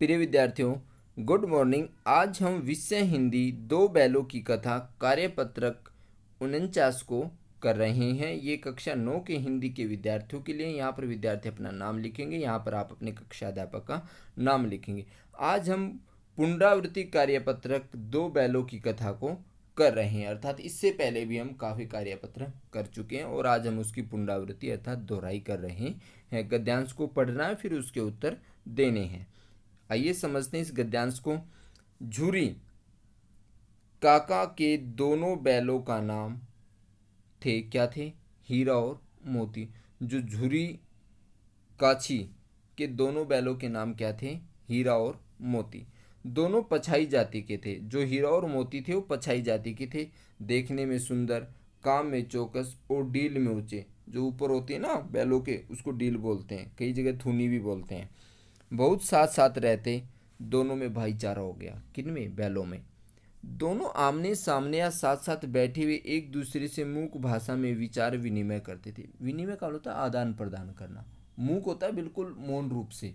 प्रिय विद्यार्थियों, good morning. आज हम विषय हिंदी दो बैलों की कथा कार्यपत्रक 49 को कर रहे हैं। ये कक्षा 9 के हिंदी के विद्यार्थियों के लिए। यहाँ पर विद्यार्थी अपना नाम लिखेंगे। यहाँ पर आप अपने कक्षा अध्यापक का नाम लिखेंगे। आज हम पुनरावृत्ति कार्यपत्रक दो बैलों की कथा को कर रहे हैं, अर्थात इससे पहले भी हम काफ़ी कार्यपत्र कर चुके हैं और आज हम उसकी पुनरावृत्ति अर्थात दोहराई कर रहे हैं। गद्यांश को पढ़ना है, फिर उसके उत्तर देने हैं। आइए समझते हैं इस गद्यांश को। झुरी काका के दोनों बैलों का नाम थे, क्या थे? हीरा और मोती। जो झुरी काछी के दोनों बैलों के नाम क्या थे? हीरा और मोती। दोनों पछाई जाति के थे। जो हीरा और मोती थे वो पछाई जाति के थे। देखने में सुंदर, काम में चौकस और डील में ऊंचे। जो ऊपर होती है ना बैलों के, उसको डील बोलते हैं, कई जगह थूनी भी बोलते हैं। बहुत साथ साथ रहते, दोनों में भाईचारा हो गया। किन में? बैलों में। दोनों आमने सामने या साथ साथ बैठे हुए एक दूसरे से मूक भाषा में विचार विनिमय करते थे। विनिमय का होता है आदान प्रदान करना। मूक होता है बिल्कुल मौन रूप से,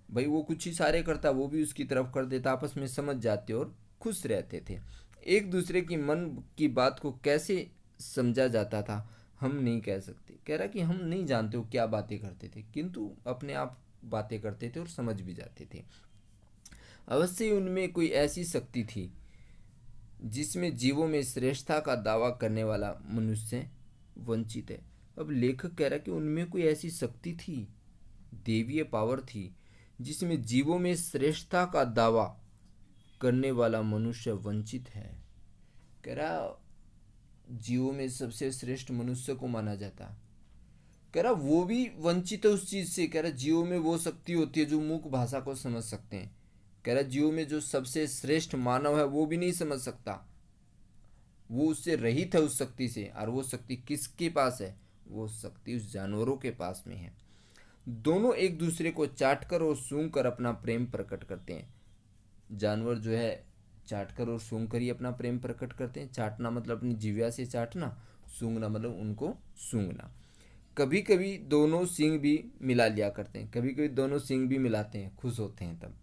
भाई वो कुछ इशारे करता, वो भी उसकी तरफ कर देता, आपस में समझ जाते और खुश रहते थे। एक दूसरे की मन की बात को कैसे समझा जाता था हम नहीं कह सकते। कह रहा कि हम नहीं जानते वो क्या बातें करते थे, किंतु अपने आप बातें करते थे और समझ भी जाते थे। अवश्य उनमें कोई ऐसी शक्ति थी जिसमें जीवों में श्रेष्ठता का दावा करने वाला मनुष्य वंचित है। अब लेखक कह रहा कि उनमें कोई ऐसी शक्ति थी, देवीय पावर थी, जिसमें जीवों में श्रेष्ठता का दावा करने वाला मनुष्य वंचित है। कह रहा जीवों में सबसे श्रेष्ठ मनुष्य को माना जाता। कह रहा वो भी वंचित है उस चीज से। कह रहा जीवों में वो शक्ति होती है जो मूक भाषा को समझ सकते हैं। कह रहा जीवों में जो सबसे श्रेष्ठ मानव है वो भी नहीं समझ सकता, वो उससे रहित है उस शक्ति से। और वो शक्ति किसके पास है? वो शक्ति उस जानवरों के पास में है। दोनों एक दूसरे को चाटकर और सूंघ कर अपना प्रेम प्रकट करते हैं। जानवर जो है चाटकर और सूंघ कर ही अपना प्रेम प्रकट करते हैं। चाटना मतलब अपनी जीव्या से चाटना, सूंघना मतलब उनको सूंघना। कभी कभी दोनों सींग भी मिला लिया करते हैं। कभी कभी दोनों सींग भी मिलाते हैं, खुश होते हैं तब।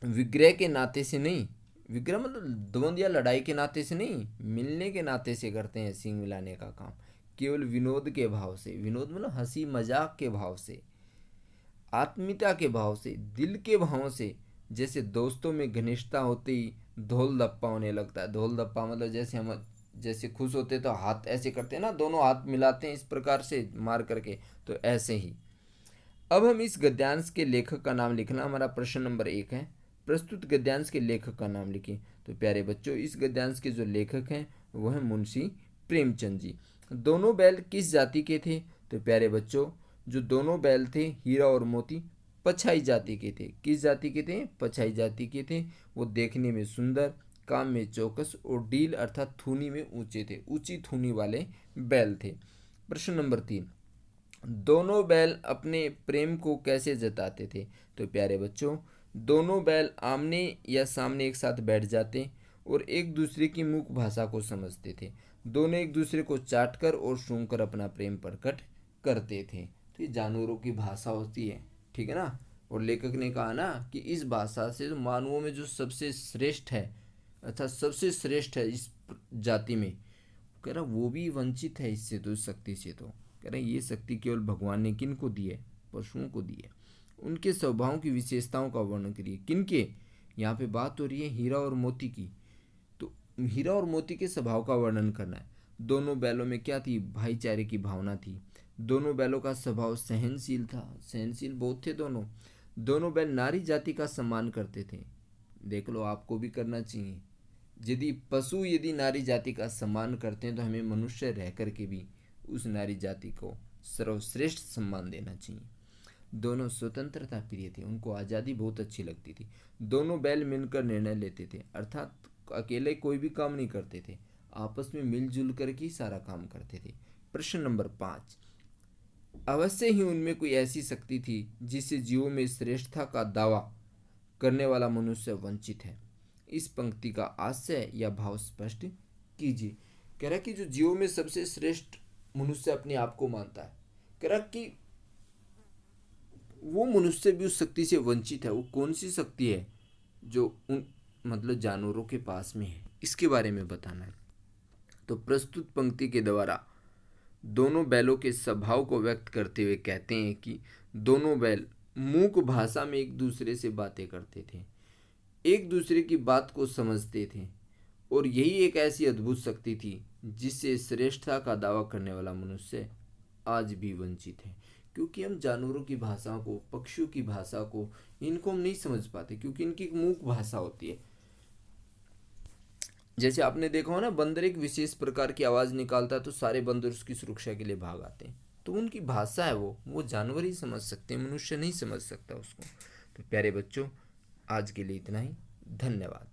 विग्रह के नाते से नहीं, विग्रह मतलब द्वंद या लड़ाई के नाते से नहीं, मिलने के नाते से करते हैं सींग मिलाने का काम। केवल विनोद के भाव से, विनोद मतलब हंसी मजाक के भाव से, आत्मीयता के भाव से, दिल के भाव से। जैसे दोस्तों में घनिष्ठता होते ही धोल धप्पा होने लगता है। धोल धप्पा मतलब जैसे हम जैसे खुश होते तो हाथ ऐसे करते हैं ना, दोनों हाथ मिलाते हैं इस प्रकार से मार करके, तो ऐसे ही। अब हम इस गद्यांश के लेखक का नाम लिखना हमारा प्रश्न नंबर 1 है। प्रस्तुत गद्यांश के लेखक का नाम लिखें। तो प्यारे बच्चों, इस गद्यांश के जो लेखक हैं वो हैं मुंशी प्रेमचंद जी। दोनों बैल किस जाति के थे? तो प्यारे बच्चों, जो दोनों बैल थे हीरा और मोती पछाई जाति के थे। किस जाति के थे? पछाई जाति के थे। वो देखने में सुंदर, काम में चौकस और डील अर्थात थूनी में ऊंचे थे। ऊंची थूनी वाले बैल थे। प्रश्न नंबर 3, दोनों बैल अपने प्रेम को कैसे जताते थे? तो प्यारे बच्चों, दोनों बैल आमने या सामने एक साथ बैठ जाते और एक दूसरे की मुख भाषा को समझते थे। दोनों एक दूसरे को चाटकर और सूंघकर अपना प्रेम प्रकट करते थे। तो ये जानवरों की भाषा होती है, ठीक है ना। और लेखक ने कहा ना कि इस भाषा से मानवों में जो सबसे श्रेष्ठ है अर्थात सबसे श्रेष्ठ है इस जाति में, कह रहा वो भी वंचित है इससे, तो इस शक्ति से। तो कह रहे ये शक्ति केवल भगवान ने किन को दी है? पशुओं को दी है। उनके स्वभाव की विशेषताओं का वर्णन करिए। किनके? यहाँ पे बात हो रही है हीरा और मोती की। तो हीरा और मोती के स्वभाव का वर्णन करना है। दोनों बैलों में क्या थी? भाईचारे की भावना थी। दोनों बैलों का स्वभाव सहनशील था, सहनशील बहुत थे दोनों। दोनों बैल नारी जाति का सम्मान करते थे। देख लो, आपको भी करना चाहिए। यदि नारी जाति का सम्मान करते हैं तो हमें मनुष्य रह करके भी उस नारी जाति को सर्वश्रेष्ठ सम्मान देना चाहिए। दोनों स्वतंत्रता प्रिय थे, उनको आज़ादी बहुत अच्छी लगती थी। दोनों बैल मिलकर निर्णय लेते थे, अर्थात अकेले कोई भी काम नहीं करते थे, आपस में मिलजुल कर ही सारा काम करते थे। प्रश्न नंबर 5, अवश्य ही उनमें कोई ऐसी शक्ति थी जिससे जीवों में श्रेष्ठता का दावा करने वाला मनुष्य वंचित है। इस पंक्ति का आशय या भाव स्पष्ट कीजिए। कह रहा कि जो जीवों में सबसे श्रेष्ठ मनुष्य अपने आप को मानता है, कह रहा कि वो मनुष्य भी उस शक्ति से वंचित है। वो कौन सी शक्ति है जो उन जानवरों के पास में है, इसके बारे में बताना है। तो प्रस्तुत पंक्ति के द्वारा दोनों बैलों के स्वभाव को व्यक्त करते हुए कहते हैं कि दोनों बैल मूक भाषा में एक दूसरे से बातें करते थे, एक दूसरे की बात को समझते थे, और यही एक ऐसी अद्भुत शक्ति थी जिससे श्रेष्ठता का दावा करने वाला मनुष्य आज भी वंचित है। क्योंकि हम जानवरों की भाषा को, पक्षियों की भाषा को, इनको हम नहीं समझ पाते, क्योंकि इनकी एक मूक भाषा होती है। जैसे आपने देखा हो ना, बंदर एक विशेष प्रकार की आवाज़ निकालता है तो सारे बंदर उसकी सुरक्षा के लिए भाग आते हैं। तो उनकी भाषा है, वो जानवर ही समझ सकते हैं, मनुष्य नहीं समझ सकता उसको। तो प्यारे बच्चों, आज के लिए इतना ही। धन्यवाद।